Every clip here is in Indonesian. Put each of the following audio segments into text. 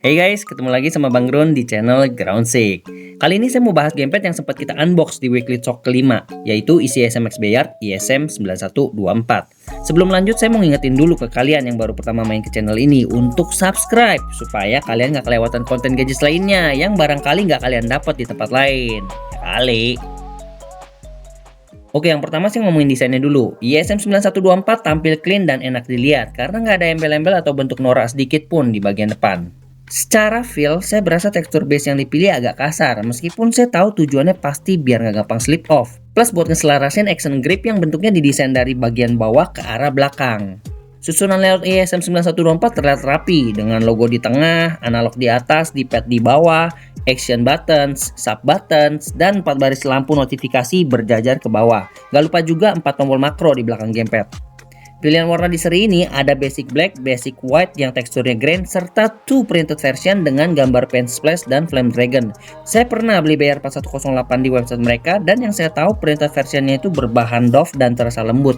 Hey guys, ketemu lagi sama Bang Ron di channel Groundsake. Kali ini saya mau bahas gamepad yang sempat kita unbox di weekly talk kelima, yaitu ICSMX Bayard ISM 9124. Sebelum lanjut, saya mau ngingetin dulu ke kalian yang baru pertama main ke channel ini untuk subscribe, supaya kalian gak kelewatan konten gadgets lainnya yang barangkali gak kalian dapat di tempat lain. Ya kali. Oke, yang pertama sih ngomongin desainnya dulu. ISM 9124 tampil clean dan enak dilihat karena nggak ada embel-embel atau bentuk norak sedikit pun di bagian depan. Secara feel, saya berasa tekstur base yang dipilih agak kasar, meskipun saya tahu tujuannya pasti biar nggak gampang slip off. Plus buat ngeselarasin action grip yang bentuknya didesain dari bagian bawah ke arah belakang. Susunan layout ISM 9124 terlihat rapi, dengan logo di tengah, analog di atas, D-pad di bawah, action buttons, sub buttons, dan 4 baris lampu notifikasi berjajar ke bawah. Gak lupa juga 4 tombol makro di belakang gamepad. Pilihan warna di seri ini ada basic black, basic white yang teksturnya grain, serta 2 printed version dengan gambar paint splash dan flame dragon. Saya pernah beli Bayard 4108 di website mereka, dan yang saya tahu printed versionnya itu berbahan doff dan terasa lembut.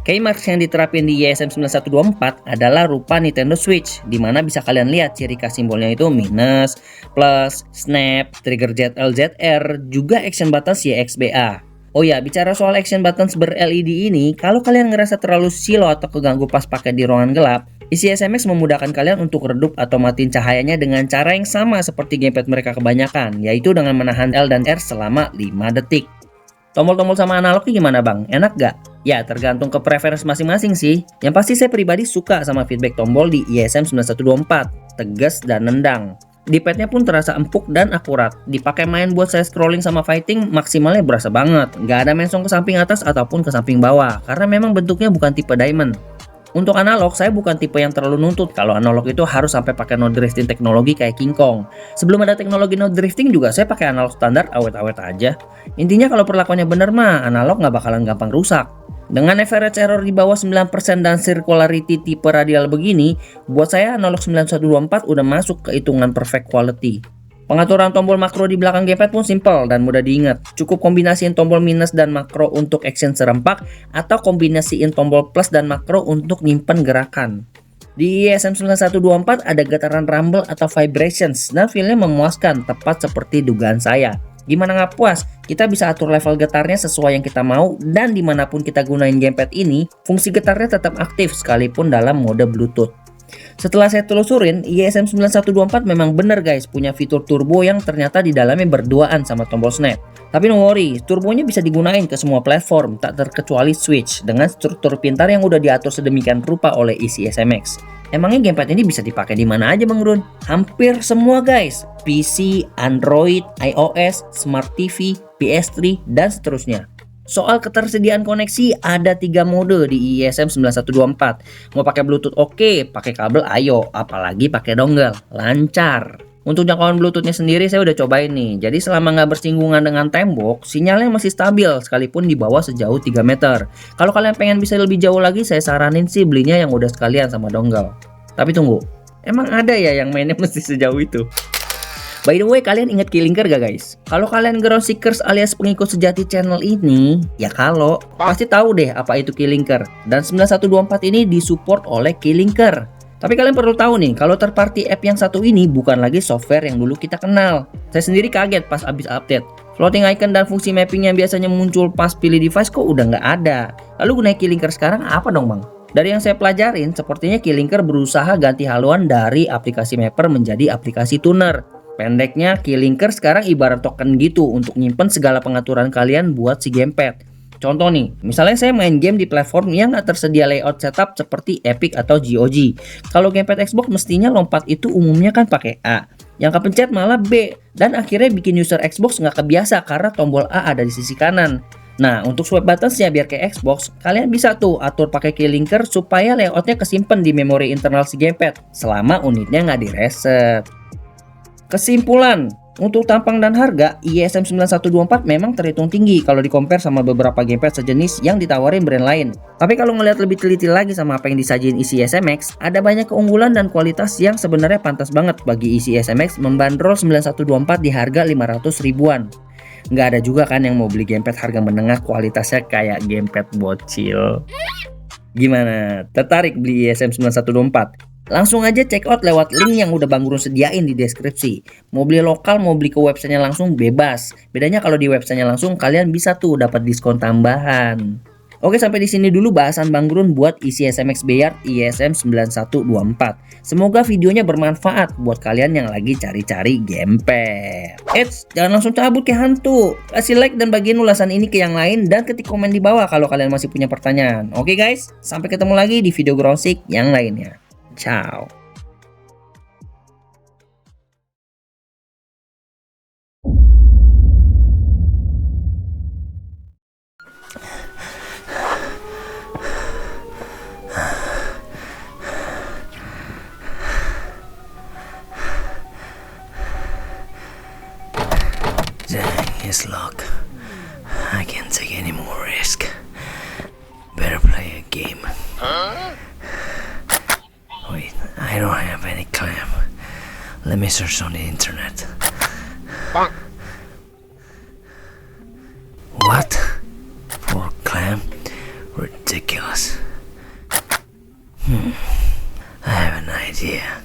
Keymarks yang diterapin di ISM 9124 adalah rupa Nintendo Switch, dimana bisa kalian lihat ciri khas simbolnya itu minus, plus, snap, trigger ZL ZR, juga action buttons YXBA. Oh ya, bicara soal action buttons ber-LED ini, kalau kalian ngerasa terlalu silau atau keganggu pas pakai di ruangan gelap, ICSMX memudahkan kalian untuk redup atau matiin cahayanya dengan cara yang sama seperti gamepad mereka kebanyakan, yaitu dengan menahan L dan R selama 5 detik. Tombol-tombol sama analognya gimana bang? Enak gak? Ya tergantung ke preference masing-masing sih. Yang pasti saya pribadi suka sama feedback tombol di ISM 9124, tegas dan nendang. D-padnya pun terasa empuk dan akurat. Dipakai main buat saya scrolling sama fighting, maksimalnya berasa banget. Gak ada mensong ke samping atas ataupun ke samping bawah, karena memang bentuknya bukan tipe diamond. Untuk analog, saya bukan tipe yang terlalu nuntut kalau analog itu harus sampai pakai no drifting teknologi kayak King Kong. Sebelum ada teknologi no drifting juga saya pakai analog standar awet-awet aja. Intinya kalau perlakuannya bener mah, analog nggak bakalan gampang rusak. Dengan average error di bawah 9% dan circularity tipe radial begini, buat saya analog 9124 udah masuk ke hitungan perfect quality. Pengaturan tombol makro di belakang gamepad pun simple dan mudah diingat. Cukup kombinasiin tombol minus dan makro untuk action serempak, atau kombinasiin tombol plus dan makro untuk nyimpen gerakan. Di ISM 9124 ada getaran rumble atau vibrations dan feelnya memuaskan, tepat seperti dugaan saya. Gimana nggak puas? Kita bisa atur level getarnya sesuai yang kita mau, dan dimanapun kita gunain gamepad ini, fungsi getarnya tetap aktif sekalipun dalam mode Bluetooth. Setelah saya telusurin, ISM 9124 memang bener guys punya fitur turbo yang ternyata di dalamnya berduaan sama tombol snap. Tapi no worry, turbonya bisa digunain ke semua platform, tak terkecuali Switch, dengan struktur pintar yang udah diatur sedemikian rupa oleh ICSMX. Emangnya gamepad ini bisa dipakai di mana aja Bang Run? Hampir semua guys, PC, Android, iOS, Smart TV, PS3, dan seterusnya. Soal ketersediaan koneksi, ada 3 mode di ISM 9124. Mau pakai Bluetooth oke, pakai kabel ayo, apalagi pakai dongle, lancar. Untuk jangkauan Bluetoothnya sendiri saya udah cobain nih. Jadi selama nggak bersinggungan dengan tembok, sinyalnya masih stabil sekalipun di bawah sejauh 3 meter. Kalau kalian pengen bisa lebih jauh lagi, saya saranin sih belinya yang udah sekalian sama dongle. Tapi tunggu, emang ada ya yang mainnya mesti sejauh itu? By the way, kalian inget Keylinker gak guys? Kalau kalian ground seekers alias pengikut sejati channel ini, ya kalau pasti tahu deh apa itu Keylinker. Dan 9124 ini disupport oleh Keylinker. Tapi kalian perlu tahu nih, kalau third party app yang satu ini bukan lagi software yang dulu kita kenal. Saya sendiri kaget pas abis update. Floating icon dan fungsi mapping yang biasanya muncul pas pilih device kok udah nggak ada. Lalu gunanya Keylinker sekarang apa dong bang? Dari yang saya pelajarin, sepertinya Keylinker berusaha ganti haluan dari aplikasi mapper menjadi aplikasi tuner. Pendeknya, Keylinker sekarang ibarat token gitu untuk nyimpen segala pengaturan kalian buat si gamepad. Contoh nih, misalnya saya main game di platform yang nggak tersedia layout setup seperti Epic atau GOG. Kalau gamepad Xbox mestinya lompat itu umumnya kan pakai A, yang kepencet malah B, dan akhirnya bikin user Xbox nggak kebiasa karena tombol A ada di sisi kanan. Nah, untuk swipe buttonsnya biar kayak Xbox, kalian bisa tuh atur pakai Keylinker supaya layoutnya kesimpan di memori internal si gamepad selama unitnya nggak direset. Kesimpulan, untuk tampang dan harga, ISM 9124 memang terhitung tinggi kalau di-compare sama beberapa gamepad sejenis yang ditawarin brand lain. Tapi kalau ngelihat lebih teliti lagi sama apa yang disajiin ICSMX, ada banyak keunggulan dan kualitas yang sebenarnya pantas banget bagi ICSMX membandrol 9124 di harga 500 ribuan. Nggak ada juga kan yang mau beli gamepad harga menengah kualitasnya kayak gamepad bocil. Gimana? Tertarik beli ISM 9124? Langsung aja check out lewat link yang udah Bang Gurun sediain di deskripsi. Mau beli lokal, mau beli ke websitenya langsung bebas. Bedanya kalau di websitenya langsung kalian bisa tuh dapat diskon tambahan. Oke, sampai di sini dulu bahasan Bang Gurun buat isi SMX Bayard ISM 9124. Semoga videonya bermanfaat buat kalian yang lagi cari-cari gamepad. Eits, jangan langsung cabut kayak hantu. Kasih like dan bagiin ulasan ini ke yang lain dan ketik komen di bawah kalau kalian masih punya pertanyaan. Oke guys, sampai ketemu lagi di video Grosik yang lainnya. Ciao. Dang, his luck. I can't take any more risk. Better play a game. Wait, I don't have any clam. Let me search on the internet. What? For clam? Ridiculous. I have an idea.